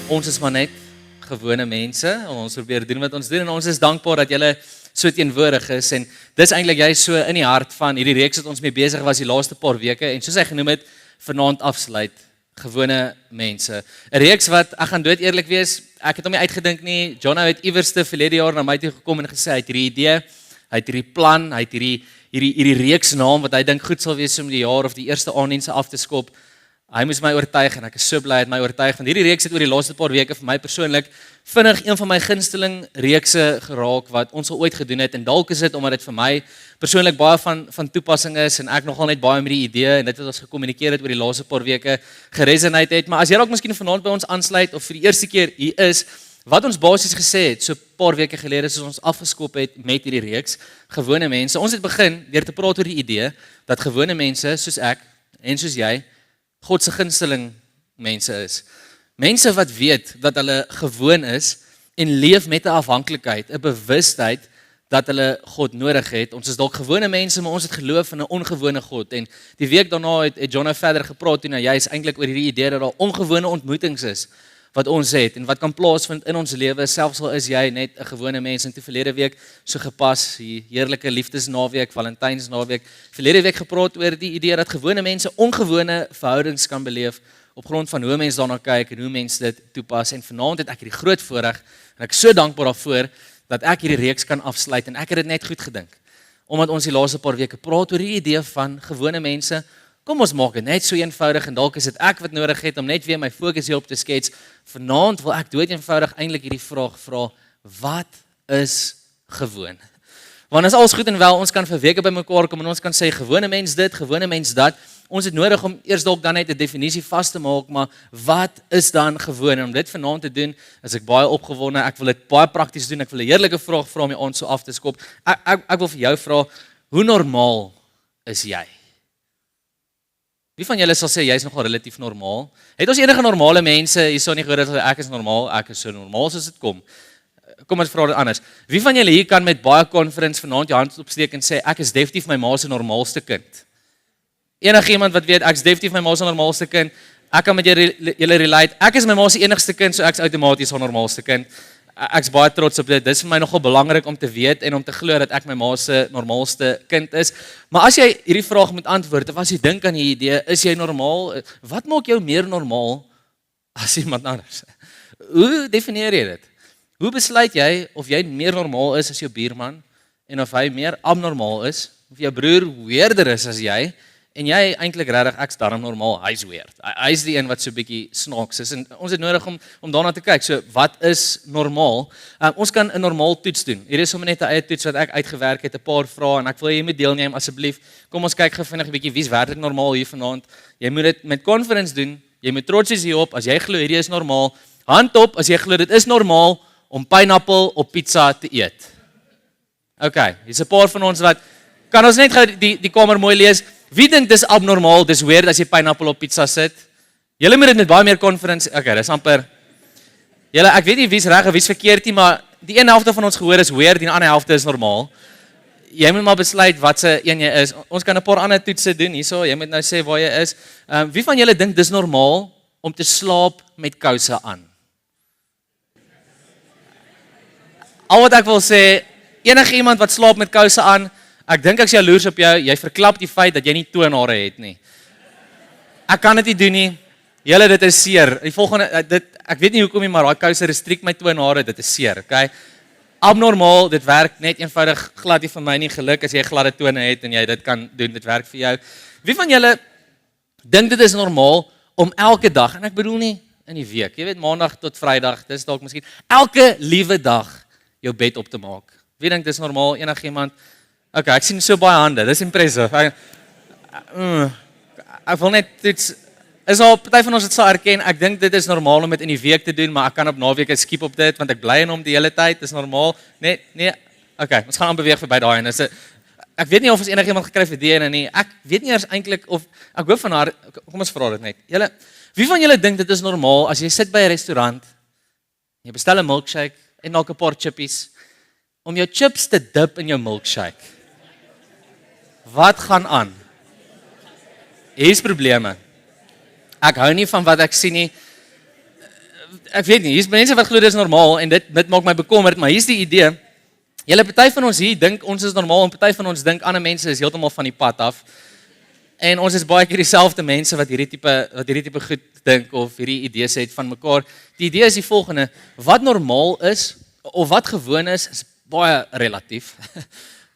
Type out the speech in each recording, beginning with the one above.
Ons is maar net gewone mense, ons probeer doen wat ons doen en ons is dankbaar dat julle so teenwoordig is en dis eintlik jy so in die hart van hierdie reeks wat ons mee besig was die laaste paar weke en soos hy genoem het, vanaand afsluit, gewone mense. 'n Reeks wat, ek gaan dood eerlik wees, ek het hom nie uitgedink nie, Jono het iewerste verlede jaar na my toe gekom en gesê, hy het hierdie idee, hy het hierdie plan, hy het hierdie reeks naam wat hy dink goed sal wees om die jaar of die eerste aandienste af te skop. Hy moes my oortuig en ek is so bly hy het my oortuig, want hierdie reeks het oor die laaste paar weke vir my persoonlik vinnig een van my gunsteling reekse geraak wat ons al ooit gedoen het en dalk is dit omdat dit vir my persoonlik baie van toepassing is en ek nogal net baie met die idee en dit wat ons gekommunikeer het oor die laaste paar weke geresonate het, maar as jy dalk miskien vanaand by ons aansluit of vir die eerste keer hier is, wat ons basies gesê het so paar weke gelede soos ons afgeskop het met hierdie reeks, gewone mense, ons het begin deur te praat oor die idee dat gewone mense soos ek en soos jy God se gunsteling mense is. Mense wat weet dat hulle gewoon is en leef met 'n afhanklikheid, 'n bewustheid dat hulle God nodig het. Ons is dalk gewone mense, maar ons het geloof in 'n ongewone God. En die week daarna het Jono verder gepraat en hy is eintlik oor hierdie idee dat daar ongewone ontmoetings is wat ons het en wat kan plaasvind in ons lewe, selfs al is jy net 'n gewone mens. En toe verlede week so gepas, die heerlike liefdesnaweek, Valentynsnaweek, verlede week gepraat oor die idee dat gewone mense ongewone verhoudings kan beleef op grond van hoe mense daarna kyk en hoe mense dit toepas. En vanaand het ek hierdie groot voorreg en ek is so dankbaar daarvoor dat ek hierdie reeks kan afsluit en ek het dit net goed gedink. Omdat ons die laaste paar weke praat oor die idee van gewone mense, kom ons maak dit net so eenvoudig en dalk is dit ek wat nodig het om net weer my fokus hierop te skets. Vanaand wil ek dood eenvoudig eintlik hierdie vraag vra, wat is gewoon? Want as alles goed en wel, ons kan vir weke bymekaar kom en ons kan sê gewone mens dit, gewone mens dat. Ons het nodig om eers dalk dan net 'n definisie vas te maak, maar wat is dan gewoon? En om dit vanaand te doen, is ek baie opgewonde. Ek wil dit baie prakties doen. Ek wil 'n heerlike vraag vra om die aand so af te skop. Ek wil vir jou vra, hoe normaal is jy? Wie van julle sal sê jy is nogal relatief normaal? Het ons enige normale mense hierso nie gehoor dat ek is normaal, ek is so normaal soos dit kom? Kom ons vra dit anders. Wie van julle hier kan met baie confidence vanaand jou hand opsteek en sê ek is definitief my ma se normaalste kind? Enige iemand wat weet ek is definitief my ma se normaalste kind? Ek kan met julle relate. Ek is my ma se enigste kind, so ek is outomaties haar normaalste kind. Ek is baie trots op dit. Dit is vir my nogal belangrik om te weet en om te glo dat ek my ma se normaalste kind is. Maar as jy hierdie vraag moet antwoord, of as jy dink aan die idee, is jy normaal? Wat maak jou meer normaal as iemand anders? Hoe definieer jy dit? Hoe besluit jy of jy meer normaal is as jou buurman en of hy meer abnormaal is, of jou broer weerder is as jy en jy eintlik regtig ek's darm normaal, hy's weird. Hy's die een wat so bietjie snaaks is en ons het nodig om daarna te kyk. So wat is normaal? Ons kan 'n normaal toets doen. Hier is sommer net 'n eie toets wat ek uitgewerk het, 'n paar vrae en ek wil jy moet deelneem asseblief. Kom ons kyk gou vinnig 'n bietjie wie's werklik normaal hier vanaand. Jy moet dit met confidence doen. Jy moet trots wees hierop as jy glo hierdie is normaal. Hand op as jy glo dit is normaal om pineappel op pizza te eet. Okay, hier's 'n paar van ons wat kan ons net gou die kamer mooi lees. Wie dink dis abnormaal, dis weird as jy pineappel op pizza sit? Julle moet dit met baie meer confidence. Okay, dis amper. Julle, ek weet nie wie's reg of wie's verkeerd nie, maar die een helfte van ons gehoor is weird, die ander helfte is normaal. Jy moet maar besluit wat se een jy is. Ons kan 'n paar ander toetse doen hierso. Jy moet nou sê waar jy is. Wie van julle dink dis normaal om te slaap met kouse aan? Al wat ek wil sê, enige iemand wat slaap met kouse aan, ek dink ek's jaloers op jou, jy verklap die feit dat jy nie toonhare het nie. Ek kan dit nie doen nie. Julle, dit is seer. Die volgende ek weet nie hoekom nie, maar daai kouse restrict my toonhare, dit is seer, okay? Abnormaal, dit werk net eenvoudig glad nie vir my nie geluk as jy gladde tone het en jy dit kan doen, dit werk vir jou. Wie van julle dink dit is normaal om elke dag, en ek bedoel nie in die week, jy weet maandag tot Vrydag, dis dalk miskien elke liewe dag jou bed op te maak. Wie dink dis normaal? Enigiemand? Okay, ek sien so baie hande. Dis impressive. Ek wil net iets is al party van ons dit sal erken. Ek dink dit is normaal om dit in die week te doen, maar ek kan op naweke skiep op dit want ek bly in hom die hele tyd. Dis normaal. Nee. Okay, ons gaan aanbeweeg verby daai en dis ek weet nie of ons enigiemand gekry vir die ene nie. Ek weet nie eers eintlik of ek hoop van haar. Kom ons vra dit net. Julle, wie van julle dink dit is normaal as jy sit by 'n restaurant, jy bestel 'n milkshake en dalk 'n paar chippies om jou chips te dip in jou milkshake? Wat gaan aan? Hier's probleme. Ek hou nie van wat ek sien nie. ek weet nie, hier's mense wat glo dis normaal en dit maak my bekommerd, maar hier's die idee. Julle party van ons hier dink ons is normaal en party van ons dink ander mense is heeltemal van die pad af. En ons is baie keer dieselfde mense wat hierdie tipe goed dink of hierdie idees het van mekaar. Die idee is die volgende: wat normaal is of wat gewoon is baie relatief.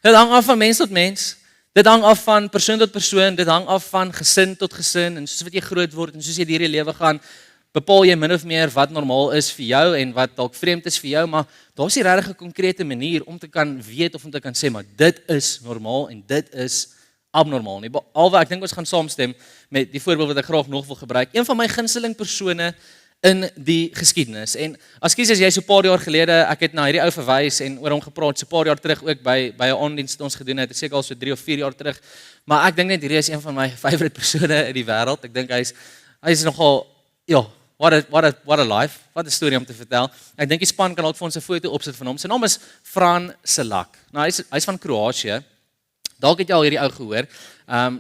Dit hang af van mens tot mens. Dit hang af van persoon tot persoon, dit hang af van gesin tot gesin en soos wat jy groot word en soos jy hierdie lewe gaan, bepaal jy min of meer wat normaal is vir jou en wat dalk vreemd is vir jou, maar daar's nie regtig 'n konkrete manier om te kan weet of om te kan sê maar dit is normaal en dit is abnormaal nie. Alhoewel ek dink ons gaan saamstem met die voorbeeld wat ek graag nog wil gebruik. Een van my gunsteling persone in die geskiedenis. En ekskuus as jy so 'n paar jaar gelede, ek het na hierdie ou verwys en oor hom gepraat so 'n paar jaar terug ook by 'n aandiens wat ons gedoen het, seker al so 3 of 4 jaar terug. Maar ek dink net hierdie is een van my favourite persone in die wêreld. Ek dink hy's nogal what a life. Wat 'n storie om te vertel. Ek dink die span kan dalk vir ons 'n foto opsit van hom. Sy naam is Fran Selak. Nou hy's van Kroasie. Dalk het jy al hierdie ou gehoor.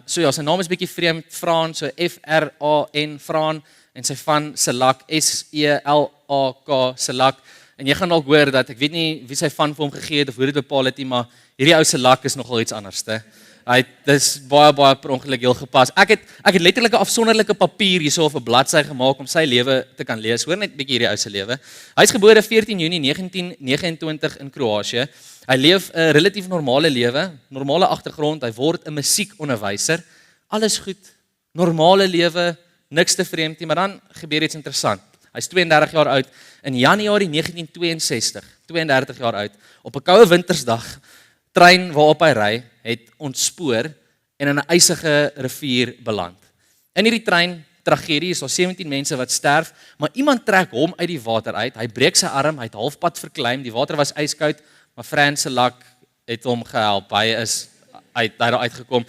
So ja, sy naam is bietjie vreemd, Fran, so F-R-A-N, Fran. En sy van Selak, S-E-L-A-K, Selak. En jy gaan dalk hoor dat, ek weet nie wie sy van vir hom gegee het of hoe dit bepaal het nie, maar hierdie ou Selak is nogal iets anderste. Dis baie per ongeluk heel gepas. Ek het letterlik 'n afsonderlike papier hierso op 'n bladsy gemaak om sy lewe te kan lees. Hoor net 'n bietjie hierdie ou se lewe. Hy's gebore 14 Junie 1929 in Kroasie. Hy leef 'n relatief normale lewe, normale agtergrond. Hy word 'n musiekonderwyser. Alles goed, normale lewe. Niks te vreemd nie, maar dan gebeur iets interessant. Hy's 32 jaar oud in Januarie 1962, 32 jaar oud, op 'n koue wintersdag, trein waarop hy ry, het ontspoor en in 'n ysige rivier beland. In hierdie trein tragedie is daar 17 mense wat sterf, maar iemand trek hom uit die water uit. Hy breek sy arm, hy het halfpad verklim, die water was yskoud, maar Fran Selak het hom gehelp. Hy is daar uitgekom.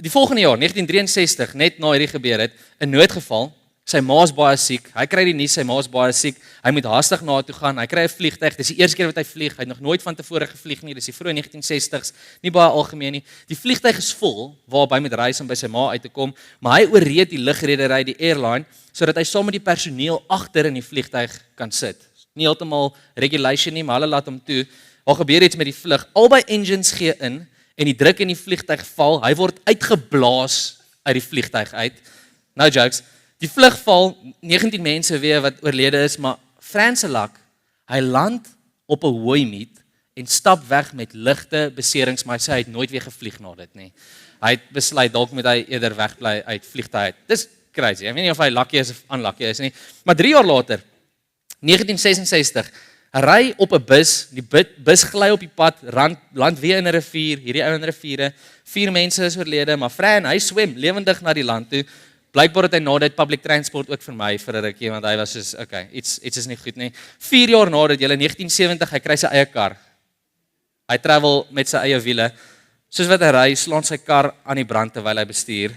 Die volgende jaar, 1963, net na hierdie gebeur het, 'n noodgeval. Sy ma's baie siek. Hy kry die nuus sy ma's baie siek. Hy moet haastig na haar toe gaan. Hy kry 'n vliegtyg. Dis die eerste keer wat hy vlieg. Hy het nog nooit van tevore gevlieg nie. Dis die vroeë 1960s, nie baie algemeen nie. Die vliegtyg is vol waarop hy moet reis om by sy ma uit te kom, maar hy oorreed die lugredery, die airline, sodat hy saam met die personeel agter in die vliegtyg kan sit. Nie heeltemal regulation nie, maar hulle laat hom toe. Daar gebeur iets met die vlug. Albei engines gee in en die druk in die vliegtyg val. Hy word uitgeblaas uit die vliegtyg uit. No jokes. Die vlug val, 19 mense weer wat oorlede is, maar Fran Selak, hy land op 'n hooimiet en stap weg met ligte beserings, maar hy sê hy het nooit weer gevlieg na dit nie. Hy het besluit dalk moet hy eerder wegbly uit vliegtuig uit. Dis crazy. Ek weet nie of hy lucky is of unlucky is nie. Maar 3 jaar later, 1966, hy ry op 'n bus, die bus gly op die pad, land weer in 'n rivier, hierdie ou in riviere. 4 mense is oorlede, maar Fran, hy swem lewendig na die land toe. Blykbaar het hy na dit public transport ook vermy vir 'n rukkie, want hy was soos, okay, iets is nie goed nie. 4 jaar na dit, in 1970, hy kry sy eie kar. Hy travel met sy eie wiele. Soos wat hy ry, slaan sy kar aan die brand terwyl hy bestuur.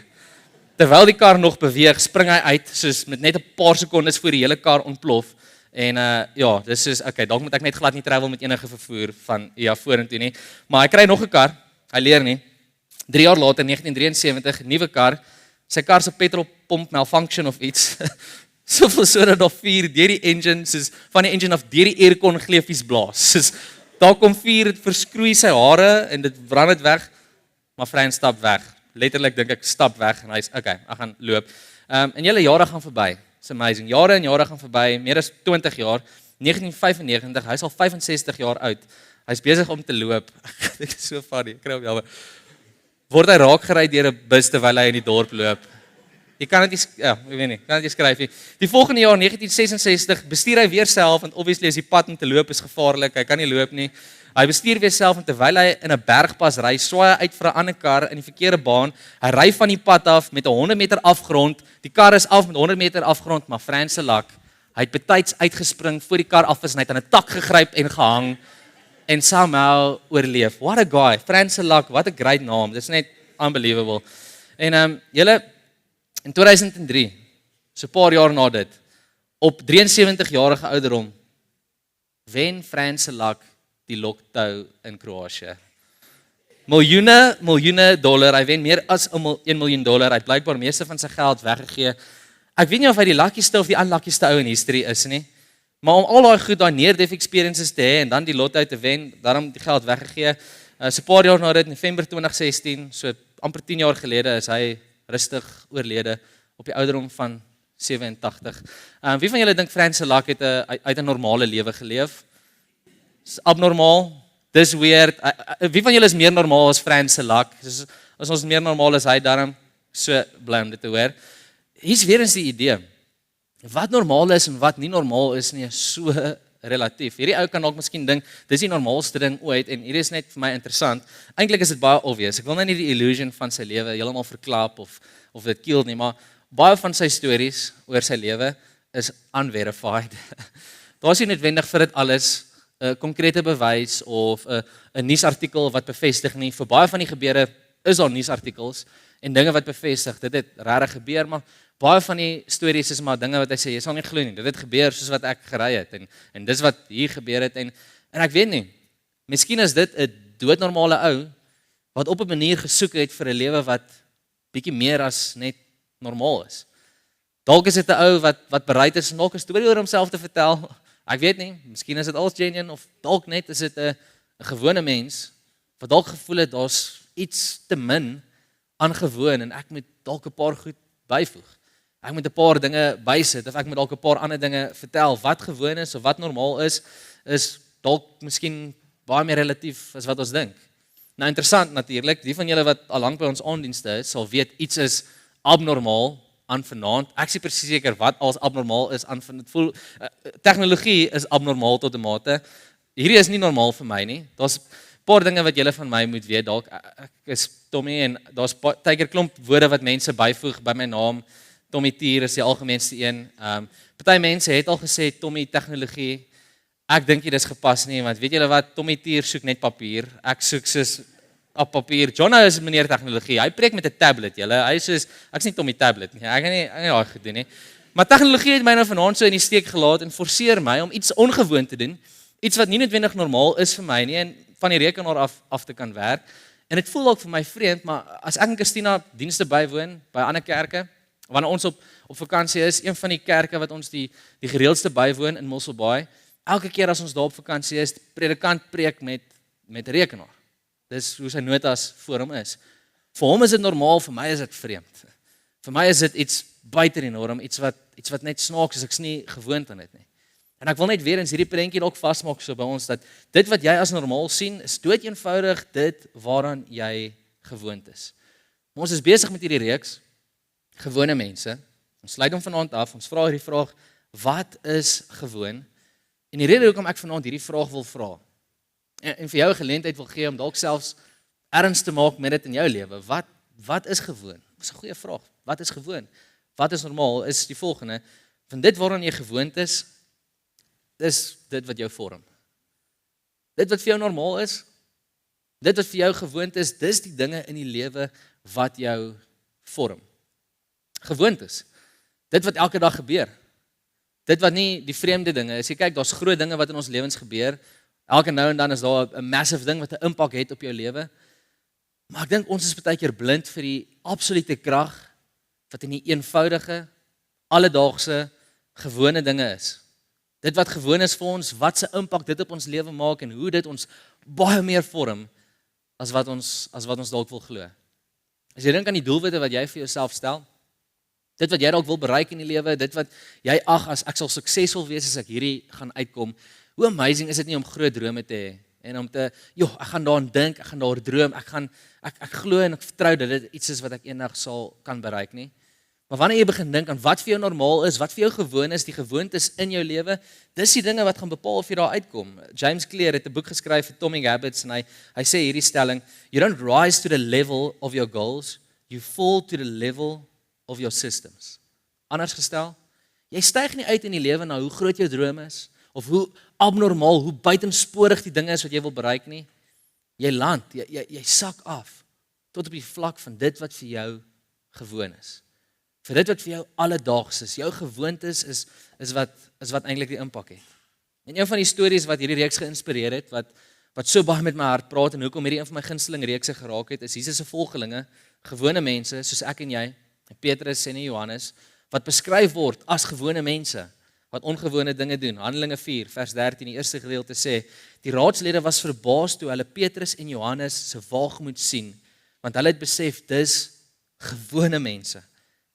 Terwyl die kar nog beweeg, spring hy uit, soos met net 'n paar sekondes voor die hele kar ontplof. En ja, dis soos, okay, dalk moet ek net glad nie travel met enige vervoer van vorentoe nie. Maar hy kry nog 'n kar, hy leer nie. 3 jaar later, 1973, nuwe kar. Sy kar se petrolpomp malfunction of iets. Soveel sodat daar vuur deur die engine, soos van die engine af deur die aircon gleefies blaas. Soos daar kom vuur, dit verskroei sy hare en dit brand dit weg. Maar Fran stap weg. Letterlik dink ek stap weg en hy's okay, ek gaan loop. En julle jare gaan verby. It's amazing. Jare en jare gaan verby, meer as 20 jaar. 1995, hy's al 65 jaar oud. Hy's besig om te loop. Dit is so funny. Ek kry hom jammer. Word hy raak gery deur 'n bus terwyl hy in die dorp loop. Jy kan dit ek weet nie, kan dit skryf nie. Die volgende jaar 1966 bestuur hy weer self want obviously as die pad om te loop is gevaarlik. Hy kan nie loop nie. Hy bestuur weer self en terwyl hy in 'n bergpas ry, swaai hy uit vir 'n ander kar in die verkeerde baan. Hy ry van die pad af met 'n 100 meter afgrond. Die kar is af met 100 meter afgrond, maar Fran Selak, hy het betyds uitgespring voor die kar af is en hy het aan 'n tak gegryp en gehang. En somehow oorleef. What a guy. Fran Selak, what a great naam. Dis net unbelievable. En julle in 2003, so 'n paar jaar na dit, op 73 jarige ouderdom, wen Fran Selak die Lotto in Kroasie. Miljoene dollar. Hy wen meer as $1 miljoen. Hy het blykbaar meeste van sy geld weggegee. Ek weet nie of hy die luckieste of die unluckieste ou in history is nie. Maar om al daai goed, daai near-death experiences te hê en dan die lotto te wen, daarom die geld weggegee. So 'n paar jaar na dit, November 2016, so amper 10 jaar gelede is hy rustig oorlede op die ouderdom van 87. Wie van julle dink Frans Selak het uit 'n normale lewe geleef? Dis abnormaal. Dis weird. Wie van julle is meer normaal as Frans Selak? As ons meer normaal is hy daarom so bly om dit te hoor. Hier's weer eens die idee. Wat normaal is en wat nie normaal is nie, is so relatief. Hierdie ou kan dalk miskien dink dis die normaalste ding ooit en hier is net vir my interessant. Eintlik is dit baie obvious. Ek wil nou nie die illusion van sy lewe heeltemal verklap of dit kill nie, maar baie van sy stories oor sy lewe is unverified. Daar is nie noodwendig vir dit alles 'n konkrete bewys of 'n nuusartikel wat bevestig nie. Vir baie van die gebeure is daar nuusartikels en dinge wat bevestig dit het regtig gebeur, maar baie van die stories is maar dinge wat hy sê jy sal nie glo nie. Dit het gebeur soos wat ek gery het en dis wat hier gebeur het en ek weet nie. Miskien is dit 'n doodnormale ou wat op 'n manier gesoek het vir 'n lewe wat bietjie meer as net normaal is. Dalk is dit 'n ou wat bereid is om nog 'n storie oor homself te vertel. Ek weet nie, miskien is dit al genuine of dalk net is dit 'n gewone mens wat dalk gevoel het daar's iets te min aangewoon en ek moet dalk 'n paar goed byvoeg. Ek moet 'n paar dinge bysit of ek moet dalk 'n paar ander dinge vertel wat gewoon is of wat normaal is dalk miskien baie meer relatief as wat ons dink. Nou interessant natuurlik, die van julle wat al lank by ons aandienste is, sal weet iets is abnormaal aan vanaand. Ek sê presies seker wat als abnormaal is aan dit voel tegnologie is abnormaal tot 'n mate. Hierdie is nie normaal vir my nie. Daar's 'n paar dinge wat julle van my moet weet. Dalk ek is Tommy en daar's baie keer klomp woorde wat mense byvoeg by my naam. Tommy Tier is die algemeenste een. Party mense het al gesê Tommy tegnologie. Ek dink dit is gepas nie, want weet julle wat, Tommy Tier soek net papier. Ek soek soos op papier. John is meneer tegnologie. Hy preek met 'n tablet, julle. Hy is soos ek's nie Tommy tablet nie. Ek kan nie daai gedoen nie. Maar tegnologie het my nou vanaand so in die steek gelaat en forceer my om iets ongewoon te doen. Iets wat nie noodwendig normaal is vir my nie en van die rekenaar af te kan werk. En dit voel ook vir my vreemd, maar as ek en Christina dienste bywoon by ander kerke, wanneer ons op vakansie is, een van die kerke wat ons die gereeldste bywoon in Mosselbaai, elke keer as ons daar op vakansie is, die predikant preek met rekenaar. Dis hoe sy notas voor hom is. Vir hom is dit normaal, vir my is dit vreemd. Vir my is dit iets buite die norm, iets wat net snaaks is, ek's nie gewoond aan dit nie. En ek wil net weer eens hierdie prentjie dalk vasmaak so by ons dat dit wat jy as normaal sien, is dood eenvoudig dit waaraan jy gewoond is. Maar ons is besig met hierdie reeks gewone mense. Ons sluit hom vanaand af. Ons vra hierdie vraag: wat is gewoon? En die rede hoekom ek vanaand hierdie vraag wil vra en vir jou 'n geleentheid wil gee om dalk selfs erns te maak met dit in jou lewe. Wat is gewoon? Dis 'n goeie vraag. Wat is gewoon? Wat is normaal? Is die volgende: van dit waaraan jy gewoond is, dis dit wat jou vorm. Dit wat vir jou normaal is, dit wat vir jou gewoond is, dis die dinge in die lewe wat jou vorm. Gewoontes. Dit wat elke dag gebeur. Dit wat nie die vreemde dinge is. Jy kyk, daar's groot dinge wat in ons lewens gebeur. Elke nou en dan is daar 'n massive ding wat 'n impak het op jou lewe. Maar ek dink ons is baie keer blind vir die absolute krag wat in die eenvoudige, alledaagse, gewone dinge is. Dit wat gewoon is vir ons, wat se impak dit op ons lewe maak en hoe dit ons baie meer vorm as wat ons dalk wil glo. As jy dink aan die doelwitte wat jy vir jouself stel, dit wat jy dalk wil bereik in die lewe, dit wat jy as ek sal suksesvol wees as ek hierdie gaan uitkom. Hoe amazing is dit nie om groot drome te hê en om te, ek gaan daaraan dink, ek gaan daaroor droom, ek glo en ek vertrou dat dit iets is wat ek eendag sal kan bereik nie. Maar wanneer jy begin dink aan wat vir jou normaal is, wat vir jou gewoon is, die gewoontes in jou lewe, dis die dinge wat gaan bepaal of jy daar uitkom. James Clear het 'n boek geskryf vir Atomic Habits en hy sê hierdie stelling: you don't rise to the level of your goals, you fall to the level of your systems. Anders gestel, jy styg nie uit in die lewe na hoe groot jou droom is of hoe abnormaal, hoe buitensporig die dinge is wat jy wil bereik nie. Jy land, jy sak af tot op die vlak van dit wat vir jou gewoon is. Vir dit wat vir jou alledaags is, jou gewoontes is wat eintlik die impak het. En een van die stories wat hierdie reeks geïnspireer het, wat so baie met my hart praat en hoekom hierdie een van my gunsteling reekse geraak het, is Jesus se volgelinge, gewone mense soos ek en jy, en Petrus en Johannes, wat beskryf word as gewone mense, wat ongewone dinge doen. Handelinge 4 vers 13, die eerste gedeelte sê, die raadslede was verbaas toe hulle Petrus en Johannes se waagmoed sien, want hulle het besef dis gewone mense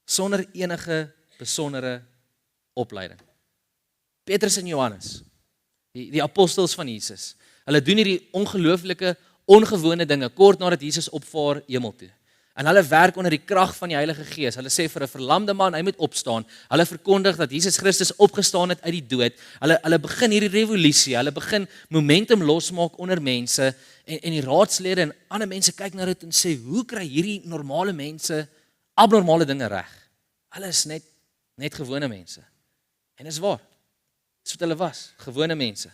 sonder enige besondere opleiding. Petrus en Johannes, die apostels van Jesus, hulle doen hierdie ongelooflike, ongewone dinge kort nadat Jesus opvaar hemel toe. En hulle werk onder die krag van die Heilige Gees. Hulle sê vir 'n verlamde man, hy moet opstaan. Hulle verkondig dat Jesus Christus opgestaan het uit die dood. Hulle begin hierdie revolusie, hulle begin momentum losmaak onder mense en die raadslede en ander mense kyk na dit en sê, hoe kry hierdie normale mense abnormale dinge reg? Hulle is net gewone mense. En dis waar. Dis wat hulle was, gewone mense.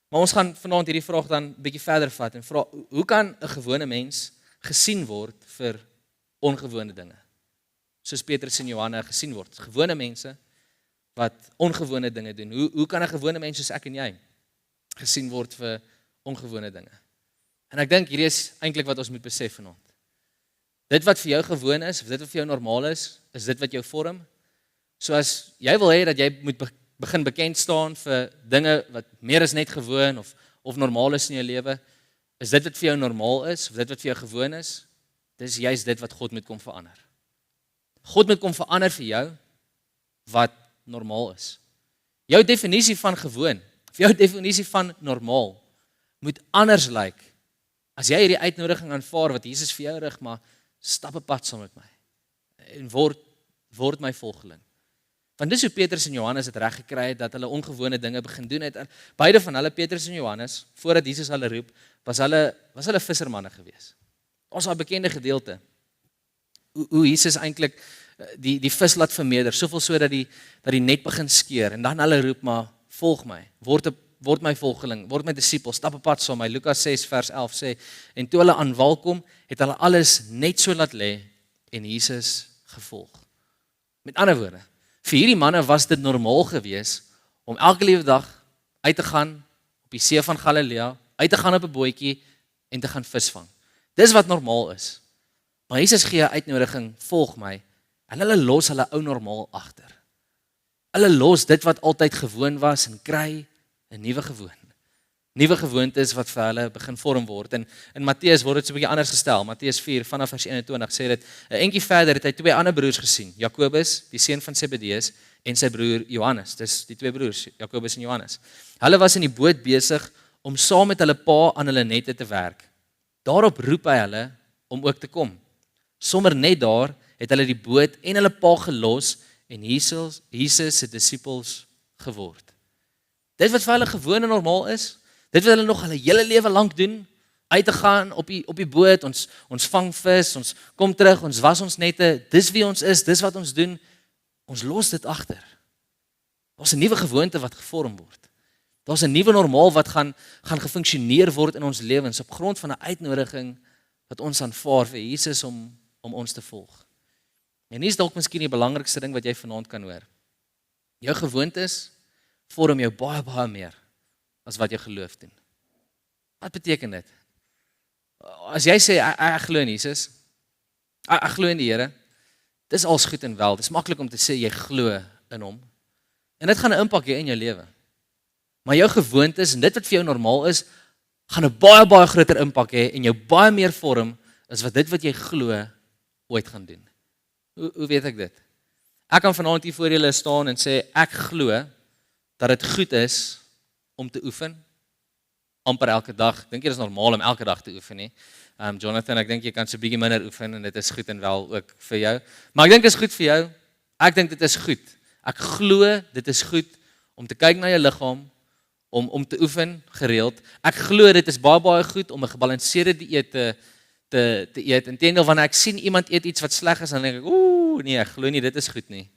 Maar ons gaan vanaand hierdie vraag dan 'n bietjie verder vat en vra, hoe kan 'n gewone mens gesien word vir ongewone dinge? Soos Petrus en Johannes gesien word. Gewone mense wat ongewone dinge doen. Hoe kan 'n gewone mens soos ek en jy gesien word vir ongewone dinge? En ek dink hierdie is eintlik wat ons moet besef vanaand. Dit wat vir jou gewoon is, of dit wat vir jou normaal is dit wat jou vorm. So as jy wil hê dat jy moet begin bekend staan vir dinge wat meer as net gewoon of normaal is in jou lewe, is dit wat vir jou normaal is, of dit wat vir jou gewoon is, dis juist dit wat God moet kom verander. God moet kom verander vir jou wat normaal is. Jou definisie van gewoon, of jou definisie van normaal, moet anders lyk, as jy hierdie uitnodiging aanvaar wat Jesus vir jou rig, maar stap 'n pad saam met my, en word my volgeling. Want dis hoe Petrus en Johannes het reg gekry het, dat hulle ongewone dinge begin doen het. En beide van hulle, Petrus en Johannes, voordat Jesus hulle roep, was hulle vissermanne gewees. Ons het 'n bekende gedeelte, hoe Jesus eintlik die vis laat vermeerder, soveel so dat die net begin skeur, en dan hulle roep, maar volg my, word my volgeling, word my disipel, stap 'n pad saam met my. Lukas 6 vers 11 sê, en toe hulle aan wal kom, het hulle alles net so laat lê en Jesus gevolg. Met ander woorde, vir hierdie manne was dit normaal gewees om elke liewe dag uit te gaan op die see van Galilea, uit te gaan op 'n bootjie en te gaan visvang. Dis wat normaal is. Maar Jesus gee 'n uitnodiging, volg my, en hulle los hulle ou normaal agter. Hulle los dit wat altyd gewoon was en kry 'n nuwe gewoontes wat vir hulle begin vorm word. En in Matteus word dit so 'n bietjie anders gestel. Matteus 4 vanaf vers 21 sê dit, 'n entjie verder het hy twee ander broers gesien, Jakobus, die seun van Zebedeus, en sy broer Johannes. Dis die twee broers, Jakobus en Johannes. Hulle was in die boot besig om saam met hulle pa aan hulle nette te werk. Daarop roep hy hulle om ook te kom. Sommer net daar het hulle die boot en hulle pa gelos en Jesus se disippels geword. Dit wat vir hulle gewoon en normaal is, dit wat hulle nog hulle hele lewe lank doen, uit te gaan op die boot, ons vang vis, ons kom terug, ons was ons nette, dis wie ons is, dis wat ons doen, ons los dit agter. Daar's 'n nuwe gewoonte wat gevorm word. Daar's 'n nuwe normaal wat gaan gefunksioneer word in ons lewens op grond van 'n uitnodiging wat ons aanvaar vir Jesus om ons te volg. En hier is dalk miskien die belangrikste ding wat jy vanaand kan hoor. Jou gewoontes vorm jou baie meer as wat jou geloof doen. Wat beteken dit? As jy sê, ek glo in Jesus, ek glo in die Here, dis als goed en wel, dis maklik om te sê, jy glo in hom, en dit gaan 'n impak hê in jou lewe. Maar jou gewoontes, en dit wat vir jou normaal is, gaan 'n baie groter impak hê, en jou baie meer vorm, as wat dit wat jy glo, ooit gaan doen. Hoe weet ek dit? Ek kan vanaand hier voor julle staan en sê, ek glo, dat dit goed is om te oefen, amper elke dag. Ek dink jy is normaal om elke dag te oefen nie. Jonathan, ek dink jy kan so 'n bietjie minder oefen en dit is goed en wel ook vir jou. Maar ek dink dit is goed vir jou. Ek dink dit is goed. Ek glo dit is goed om te kyk na jou liggaam, om te oefen gereeld. Ek glo dit is baie goed om 'n gebalanseerde dieet te eet. Inteendeel, wanneer ek sien iemand eet iets wat sleg is, dan dink ek, nee, ek glo nie dit is goed nie.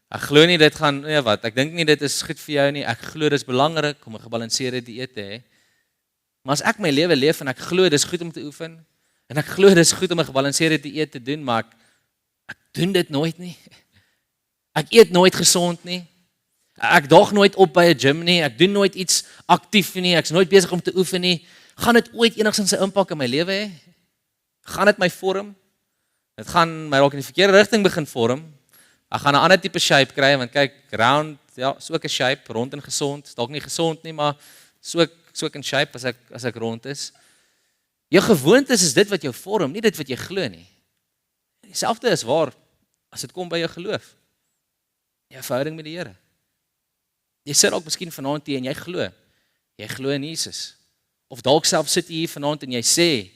Ek glo nie dit gaan, ek dink nie dit is goed vir jou nie. Ek glo dit is belangrik om 'n gebalanseerde dieet te hê. Maar as ek my lewe leef en ek glo dit is goed om te oefen, en ek glo dit is goed om 'n gebalanseerde dieet te doen, maar ek doen dit nooit nie. Ek eet nooit gesond nie. Ek daag nooit op by 'n gym nie. Ek doen nooit iets aktief nie. Ek's nooit besig om te oefen nie. Gaan dit ooit enigsins 'n impak in my lewe hê? Gaan dit my vorm? Dit gaan my dalk in die verkeerde rigting begin vorm, Ek gaan 'n ander tipe shape kry want kyk, round, ja, is ook 'n shape, rond en gesond. Is dalk nie gesond nie, maar so ook 'n shape as ek rond is. Jou gewoontes is dit wat jou vorm, nie dit wat jy glo nie. Dieselfde is waar as dit kom by jou geloof. Jou verhouding met die Here. Jy sit dalk miskien vanaand hier en jy glo in Jesus. Of dalk self sit jy hier vanaand en jy sê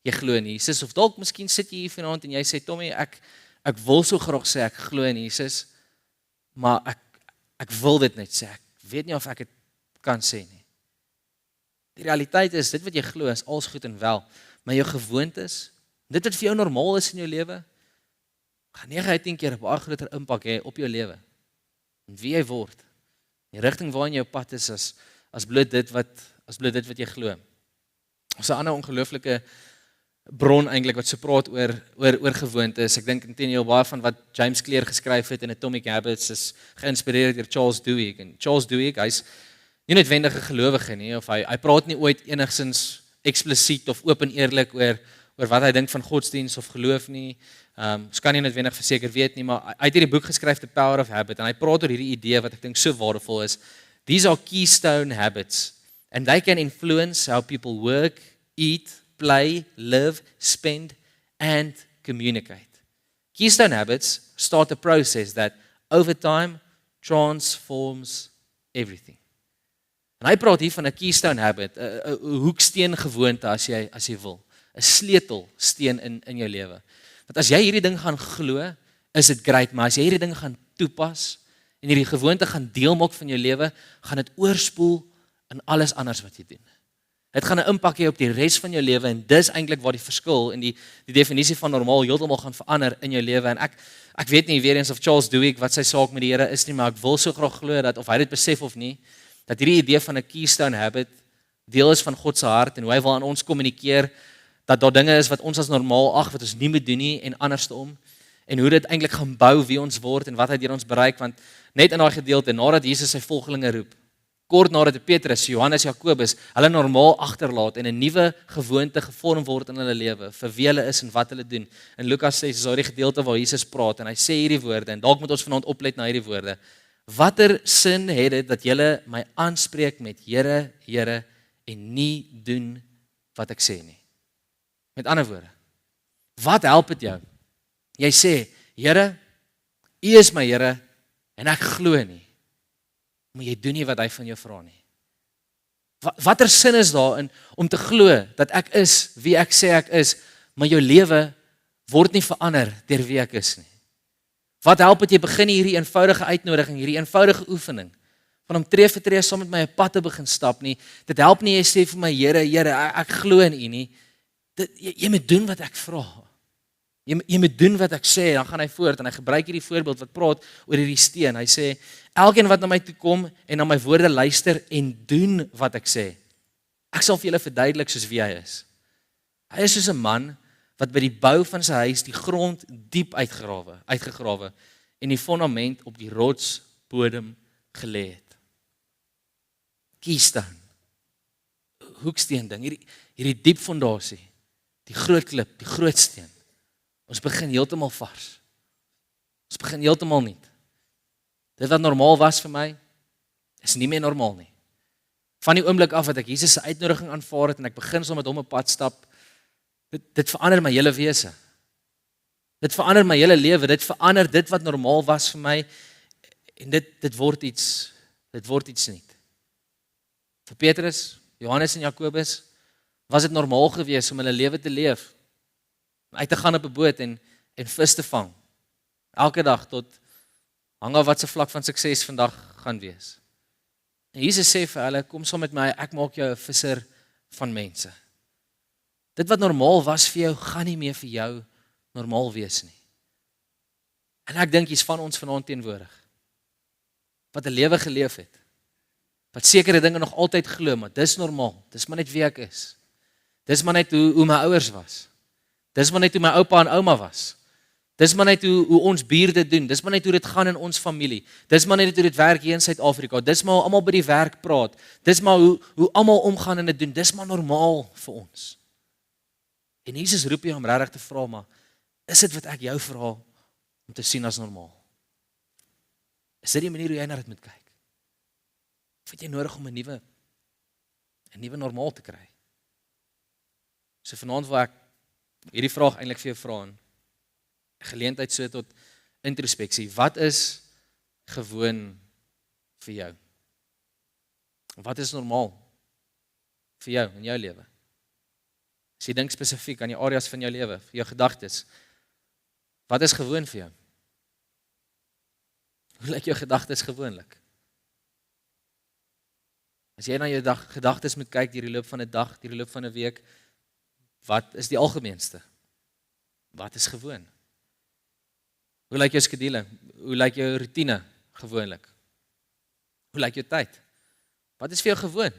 jy glo in Jesus, of dalk miskien sit jy hier vanaand en jy sê Tommy, ek wil so graag sê ek glo in Jesus, maar ek wil dit net sê. Ek weet nie of ek dit kan sê nie. Die realiteit is, dit wat jy glo is alles goed en wel, maar jou gewoontes, dit wat vir jou normaal is in jou lewe, gaan 9 uit 10 keer 'n baie groter impak hê op jou lewe. En wie jy word, die rigting waarin jou pad is as bloot dit wat jy glo. Ons 'n ander ongelooflike bron eintlik wat so praat oor gewoontes. Ek dink intendeel baie van wat James Clear geskryf het in Atomic Habits is geïnspireer deur Charles Duhigg. En Charles Duhigg, hy's nie noodwendig 'n gelowige nie, of hy praat nie ooit enigsins eksplisiet of oop en eerlik oor wat hy dink van godsdiens of geloof nie. Ons kan nie noodwendig verseker weet nie, maar hy het hierdie boek geskryf The Power of Habit en hy praat oor hierdie idee wat ek dink so waardevol is. These are keystone habits and they can influence how people work, eat, play, live, spend and communicate. Keystone habits start a process that over time transforms everything. En hy praat hier van 'n keystone habit, 'n hoeksteen gewoonte as jy wil, 'n sleutelsteen in jou lewe. Want as jy hierdie ding gaan glo, is dit great, maar as jy hierdie ding gaan toepas en hierdie gewoonte gaan deel maak van jou lewe, gaan dit oorspoel in alles anders wat jy doen. Dit gaan 'n impak hê op die res van jou lewe en dis eintlik waar die verskil en die definisie van normaal heeltemal gaan verander in jou lewe. En ek weet nie weer eens of Charles Duhigg wat sy saak met die Here is nie, maar ek wil so graag glo dat of hy dit besef of nie, dat hierdie idee van 'n keystone habit deel is van God se hart en hoe hy wil aan ons kommunikeer dat daar dinge is wat ons as normaal wat ons nie moet doen nie en andersom en hoe dit eintlik gaan bou wie ons word en wat hy deur ons bereik, want net in daai gedeelte nadat Jesus sy volgelinge roep, kort nadat Petrus, Johannes, Jakobus hulle normaal agterlaat en 'n nuwe gewoonte gevorm word in hulle lewe vir wie hulle is en wat hulle doen. In Lukas 6 is daar die gedeelte waar Jesus praat en hy sê hierdie woorde en dalk moet ons vanaand oplet na hierdie woorde. Watter sin het dit dat julle my aanspreek met Here, Here en nie doen wat ek sê nie? Met ander woorde, wat help dit jou? Jy sê, Here, U is my Here en ek glo nie. Maar jy doen nie wat hy van jou vra nie. Watter sin is daar in om te glo dat ek is wie ek sê ek is, maar jou lewe word nie verander deur wie ek is nie? Wat help dit jy begin hierdie eenvoudige uitnodiging, hierdie eenvoudige oefening van om tree vir tree saam met my 'n pad te begin stap nie? Dit help nie jy sê vir my Here, Here, ek glo in U nie. Jy moet doen wat ek vra. Jy moet doen wat ek sê, dan gaan hy voort en hy gebruik hierdie voorbeeld wat praat oor hierdie steen. Hy sê, elkeen wat na my toe kom en na my woorde luister en doen wat ek sê, ek sal vir julle verduidelik soos wie hy is. Hy is soos 'n man wat by die bou van sy huis die grond diep uitgegrawe en die fondament op die rotsbodem gelê het. Keystone, hoeksteen ding, hierdie diep fondasie, die groot klip, die groot steen. Ons begin heeltemal vars. Ons begin heeltemal nuut. Dit wat normaal was vir my, is nie meer normaal nie. Van die oomblik af wat ek Jesus se uitnodiging aanvaar het en ek begin saam met hom op pad stap, dit verander my hele wese. Dit verander my hele lewe, dit verander dit wat normaal was vir my en dit word iets nuut. Vir Petrus, Johannes en Jakobus was dit normaal geweest om hulle lewe te leef, uit te gaan op 'n boot en vis te vang. Elke dag tot hang af wat se vlak van sukses vandag gaan wees. En Jesus sê vir hulle, kom saam met my, ek maak jou 'n visser van mense. Dit wat normaal was vir jou, gaan nie meer vir jou normaal wees nie. En ek dink hier's van ons vanaand teenwoordig, wat 'n lewe geleef het, wat sekere dinge nog altyd glo, maar dis normaal, dis maar net wie ek is. Dis maar net hoe my ouers was. Dis maar net hoe my oupa en ouma was. Dis maar net hoe ons buurde doen. Dis maar net hoe dit gaan in ons familie. Dis maar net hoe dit werk hier in Suid-Afrika. Dis maar hoe almal by die werk praat. Dis maar hoe almal omgaan en dit doen. Dis maar normaal vir ons. En Jesus roep jou om regtig te vra, maar is dit wat ek jou vra om te sien as normaal? Is dit die manier hoe jy na dit moet kyk? Of het jy nodig om 'n nuwe normaal te kry? So vanaand wil ek hierdie vraag eintlik vir jou vra, 'n geleentheid so tot introspeksie. Wat is gewoon vir jou? Wat is normaal vir jou in jou lewe? As jy dink spesifiek aan die areas van jou lewe, vir jou gedagtes, wat is gewoon vir jou? Hoe lyk jou gedagtes gewoonlik? As jy na jou gedagtes moet kyk deur die loop van 'n dag, deur die loop van 'n week, wat is die algemeenste? Wat is gewoon? Hoe lyk jou skedule? Hoe lyk jou roetine gewoonlik? Hoe lyk jou tyd? Wat is vir jou gewoon?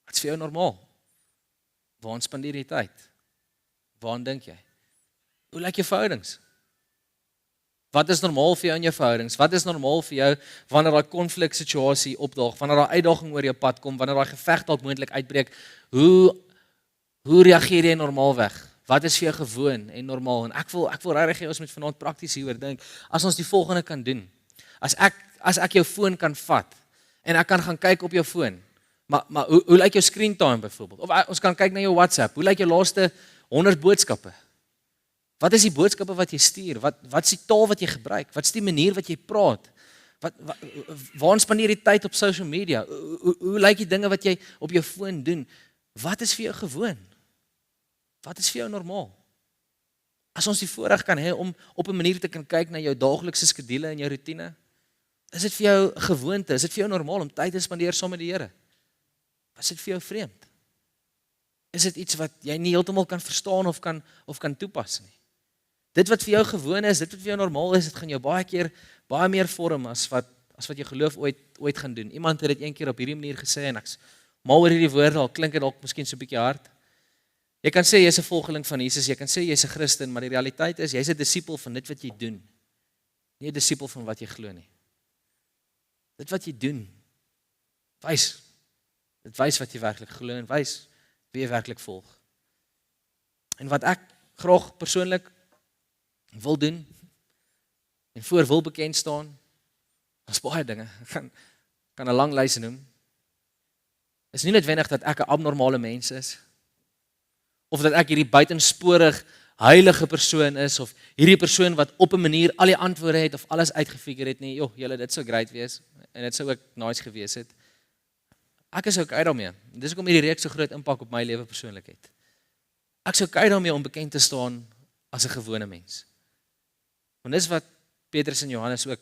Wat is vir jou normaal? Waar spandeer jy tyd? Waaraan dink jy? Hoe lyk jou verhoudings? Wat is normaal vir jou in jou verhoudings? Wat is normaal vir jou wanneer daai konfliksituasie opdaag, wanneer daai uitdaging oor jou pad kom, wanneer daai geveg dalk moontlik uitbreek? Hoe reageer jy normaalweg? Wat is vir jou gewoon en normaal? En ek wil regtig hê ons moet vanaand prakties hieroor dink. As ons die volgende kan doen. As ek jou foon kan vat en ek kan gaan kyk op jou foon. Maar hoe lyk jou screen time byvoorbeeld? Of ons kan kyk na jou WhatsApp. Hoe lyk jou laaste 100 boodskappe? Wat is die boodskappe wat jy stuur? Wat is die taal wat jy gebruik? Wat is die manier wat jy praat? Waar spandeer jy tyd op social media? Hoe lyk die dinge wat jy op jou foon doen? Wat is vir jou gewoon? Wat is vir jou normaal? As ons die voorreg kan hê om op 'n manier te kan kyk na jou daaglikse skedule en jou roetine, is dit vir jou gewoonte? Is dit vir jou normaal om tyd te spandeer saam met die Here? Is dit vir jou vreemd? Is dit iets wat jy nie heeltemal kan verstaan of kan toepas nie? Dit wat vir jou gewoon is, dit wat vir jou normaal is, dit gaan jou baie meer vorm as wat jou geloof ooit gaan doen. Iemand het dit een keer op hierdie manier gesê en ek's mal oor hierdie woorde, al klink dit dalk miskien so 'n bietjie hard. Jy kan sê jy's 'n volgeling van Jesus, jy kan sê jy's 'n Christen, maar die realiteit is jy's 'n disipel van dit wat jy doen. Nie 'n disipel van wat jy glo nie. Dit wat jy doen, dit wys wat jy werklik glo en wys wie jy werklik volg. En wat ek graag persoonlik wil doen en voor wil bekend staan, is baie dinge. Ek kan 'n lang lys noem. Is nie noodwendig dat ek 'n abnormale mens is, of dat ek hierdie buitensporig heilige persoon is, of hierdie persoon wat op 'n manier al die antwoorde het, of alles uitgefigure het nie. Julle, dit sou great wees, en dit sou ook nice gewees het. Ek is okay daarmee. Dis hoekom hierdie reeks so groot impak op my lewe persoonlik het. Ek is okay daarmee om bekend te staan as 'n gewone mens. Want dis wat Petrus en Johannes ook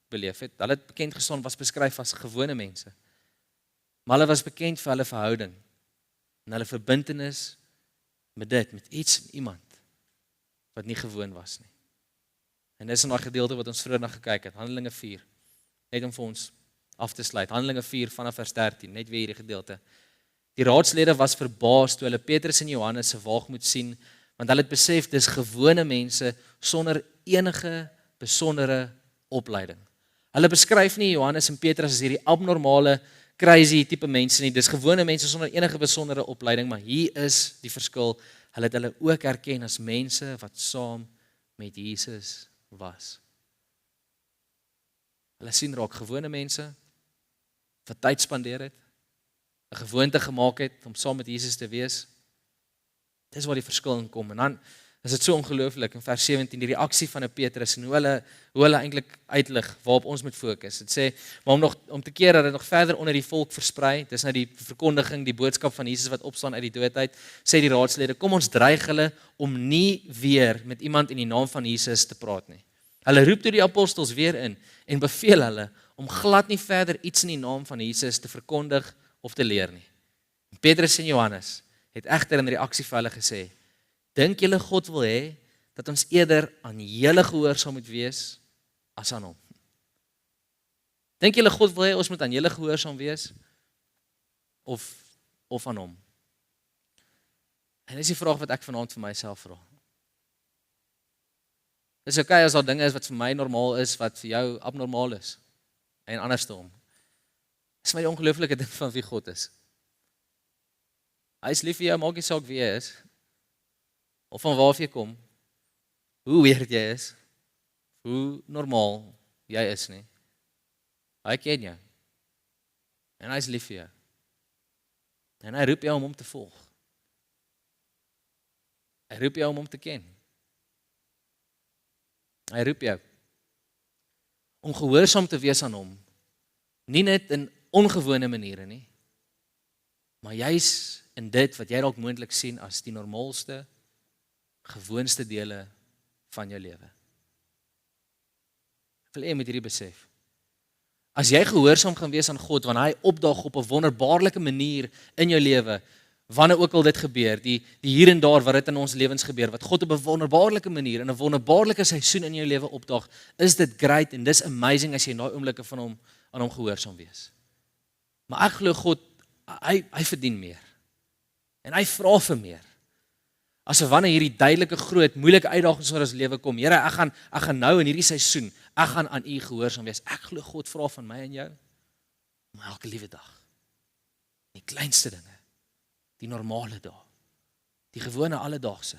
beleef het. Hulle het bekend gestaan, was beskryf as gewone mense. Maar hulle was bekend vir hulle verhouding en hulle verbintenis met iets en iemand wat nie gewoon was nie. En dis in daai gedeelte wat ons vroeër na gekyk het, Handelinge 4. Net om vir ons af te sluit. Handelinge 4 vanaf vers 13, net weer hierdie gedeelte. Die raadslede was verbaas toe hulle Petrus en Johannes se waagmoed sien, want hulle het besef dis gewone mense sonder enige besondere opleiding. Hulle beskryf nie Johannes en Petrus as hierdie abnormale, crazy tipe mense nie. Dis gewone mense sonder enige besondere opleiding, maar hier is die verskil. Hulle het hulle ook herken as mense wat saam met Jesus was. Hulle sien raak gewone mense wat tyd spandeer het, 'n gewoonte gemaak het om saam met Jesus te wees. Dis waar die verskil in kom. En dan is dit so ongelooflik in vers 17 die reaksie van 'n Petrus en hoe hulle eintlik uitlig waarop ons moet fokus. Dit sê maar om te keer dat dit nog verder onder die volk versprei. Dis nou die verkondiging, die boodskap van Jesus wat opstaan uit die dood uit. Sê die raadslede, kom ons dreig hulle om nie weer met iemand in die naam van Jesus te praat nie. Hulle roep toe die apostels weer in en beveel hulle om glad nie verder iets in die naam van Jesus te verkondig of te leer nie. Petrus en Johannes het egter in reaksie vir hulle gesê, dink julle God wil hê dat ons eerder aan julle gehoorsaam moet wees as aan hom? Dink julle God wil hê ons moet aan julle gehoorsaam wees of aan hom? En dis die vraag wat ek vanaand vir myself vra. Dis okay as daar dinge is wat vir my normaal is, wat vir jou abnormaal is. En andersom. Dis my die ongelooflike ding van wie God is. Hy is lief vir jou, maak nie saak wie jy is, of van waar jy kom, hoe weird jy is, hoe normaal jy is nie. Hy ken jou. En hy is lief vir jou. En hy roep jou om hom te volg. Hy roep jou om hom te ken. Hy roep jou om gehoorsaam te wees aan hom. Nie net in ongewone maniere nie, maar juis in dit wat jy dalk moontlik sien as die normaalste, gewoonste dele van jou lewe. Ek wil hê jy moet hierdie besef. As jy gehoorsaam gaan wees aan God, wanneer hy opdaag op 'n wonderbaarlike manier in jou lewe, wanneer ook al dit gebeur, die hier en daar wat dit in ons lewens gebeur, wat God op 'n wonderbaarlike manier, in 'n wonderbaarlike seisoen in jou lewe opdaag, is dit great en dis amazing as jy in daai oomblikke van hom aan hom gehoorsaam wees. Maar ek glo God, hy verdien meer. En hy vra vir meer. Asof wanneer hierdie duidelike groot, moeilike uitdagings in ons lewe kom, Here, ek gaan nou in hierdie seisoen, ek gaan aan U gehoorsaam wees. Ek glo God vra van my en jou om elke liewe dag. Die kleinste dinge, die normale dae, die gewone alledaagse.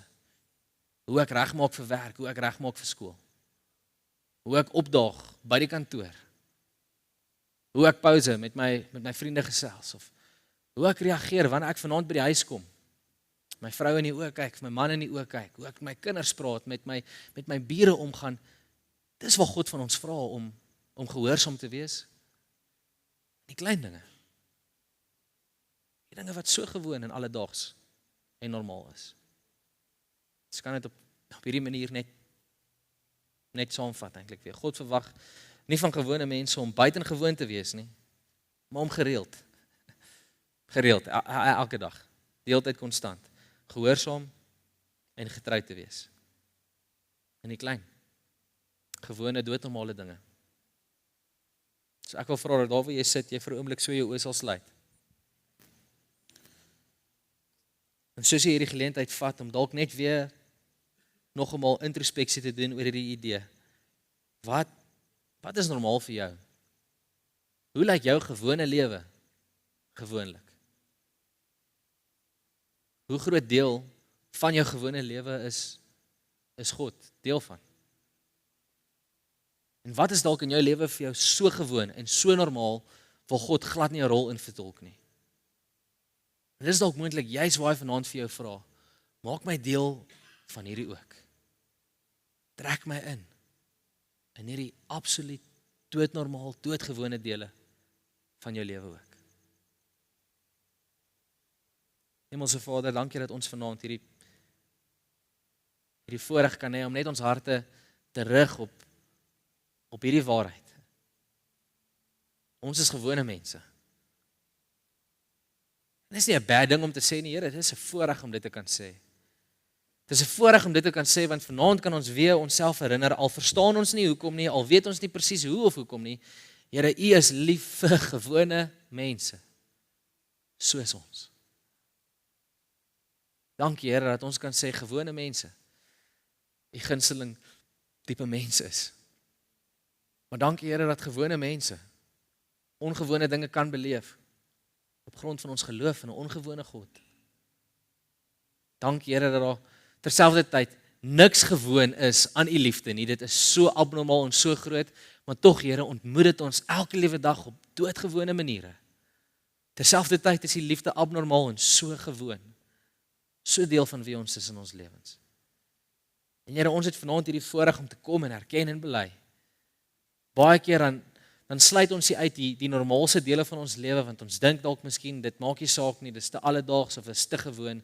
Hoe ek regmaak vir werk, hoe ek regmaak vir skool. Hoe ek opdaag by die kantoor. Hoe ek pouse met my vriende gesels of hoe ek reageer wanneer ek vanaand by die huis kom. My vrou in die oë kyk, my man in die oë kyk, hoe ek met my kinders praat, met my bure omgaan. Dis wat God van ons vra om gehoorsaam te wees. Die klein dinge. Die dinge wat so gewoon en alledaags en normaal is. Ons kan dit op hierdie manier net saamvat eintlik weer. God verwag nie van gewone mense om buitengewoon te wees nie, maar om gereeld, elke dag, die hele tyd konstant, gehoorsaam en getrou te wees. In die klein, gewone doodnormale dinge. So ek wil vra dat daar waar jy sit, jy vir 'n oomblik so jou oë sal sluit. En soos jy hierdie geleentheid vat om dalk net weer nog eenmaal introspeksie te doen oor hierdie idee. Wat is normaal vir jou? Hoe lyk jou gewone lewe gewoonlik? Hoe groot deel van jou gewone lewe is God deel van? En wat is dalk in jou lewe vir jou so gewoon en so normaal, waar God glad nie 'n rol in vertolk nie? En dis dalk moontlik juist waar hy vanaand vir jou vra. Maak my deel van hierdie ook. Trek my in hierdie absoluut doodnormaal, doodgewone dele van jou lewe ook. Hemelse Vader, dankie dat ons vanaand hierdie voorreg kan hê om net ons harte te rig op hierdie waarheid. Ons is gewone mense. En dit is nie 'n bad ding om te sê nie, Here, dit is 'n voorreg om dit te kan sê. Dit is 'n voorreg om dit te kan sê, want vanaand kan ons weer onsself herinner, al verstaan ons nie hoekom nie, al weet ons nie presies hoe of hoekom nie, Here, U is lief vir gewone mense, soos ons. Dankie, Here, dat ons kan sê, gewone mense, U gunsteling tipe mens is. Maar dankie, Here, dat gewone mense ongewone dinge kan beleef, op grond van ons geloof in 'n ongewone God. Dankie, Here, dat daar terselfdertyd niks gewoon is aan U liefde nie. Dit is so abnormaal en so groot, maar tog, Here, ontmoet dit ons elke liewe dag op doodgewone maniere. Terselfdertyd is U liefde abnormaal en so gewoon. So deel van wie ons is in ons lewens. En Here, ons het vanaand hierdie voorreg om te kom en erken en bely. Baie keer dan sluit ons uit die normaalste dele van ons lewe, want ons dink dalk miskien, dit maak nie saak nie, dit is te alledaags of is te gewoon,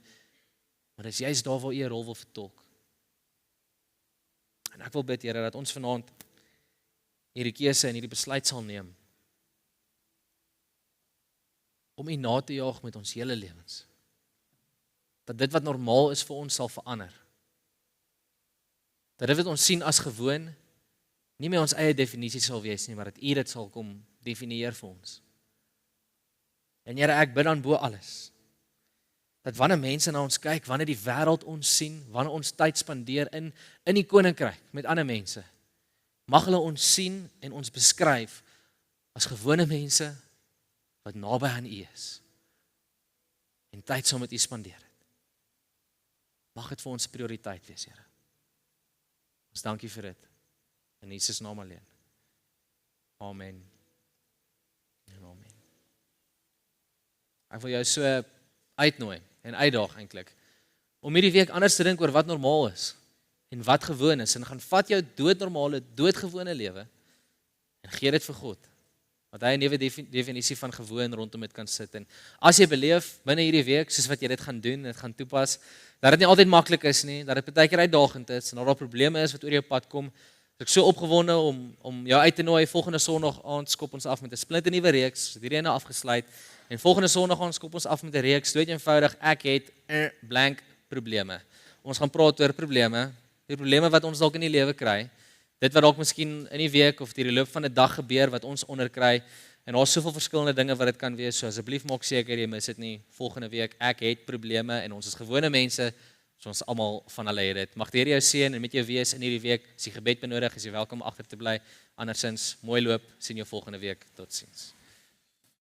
maar dit is juist daar waar U 'n rol wil vertolk. En ek wil bid, Here, dat ons vanaand hierdie keuse en hierdie besluit sal neem, om U na te jaag met ons hele lewens. Dat dit wat normaal is vir ons sal verander. Dat dit wat ons sien as gewoon, nie meer ons eie definisie sal wees nie, maar dat U dit sal kom definieer vir ons. En Here, ek bid dan bo alles, dat wanneer mense na ons kyk, wanneer die wêreld ons sien, wanneer ons tyd spandeer in die koninkryk met ander mense, mag hulle ons sien en ons beskryf as gewone mense wat naby aan U is en tyd saam met U spandeer het. Mag dit vir ons prioriteit wees, Here. Ons dankie vir dit. In Jesus naam alleen. Amen. Amen. Ek wil jou so uitnooi en uitdaag eintlik om hierdie week anders te dink oor wat normaal is en wat gewoon is en gaan vat jou doodnormale, doodgewone lewe en gee dit vir God. Want hy 'n nuwe definisie van gewoon rondom dit kan sit. En as jy beleef binne hierdie week soos wat jy dit gaan doen, dit gaan toepas, dat dit nie altyd maklik is nie, dat dit baie keer uitdagend is en dat daar probleme is wat oor jou pad kom. Ek is so opgewonde om jou uit te nooi. Volgende Sondag aand skop ons af met 'n splinte nuwe reeks. Hierdie ene afgesluit. En volgende Sondag aand skop ons af met 'n reeks. Dood eenvoudig, ek het blank probleme. Ons gaan praat oor probleme, die probleme wat ons dalk in die lewe kry. Dit wat dalk miskien in die week of deur die loop van 'n dag gebeur wat ons onderkry. En daar's soveel verskillende dinge wat dit kan wees. So asseblief maak seker jy mis dit nie. Volgende week, ek het probleme en ons is gewone mense. So ons almal van hulle het dit. Mag die Here jou seën en met jou wees in hierdie week. As jy gebed benodig, is jy welkom agter te bly. Andersins, mooi loop. Sien jou volgende week. Totsiens.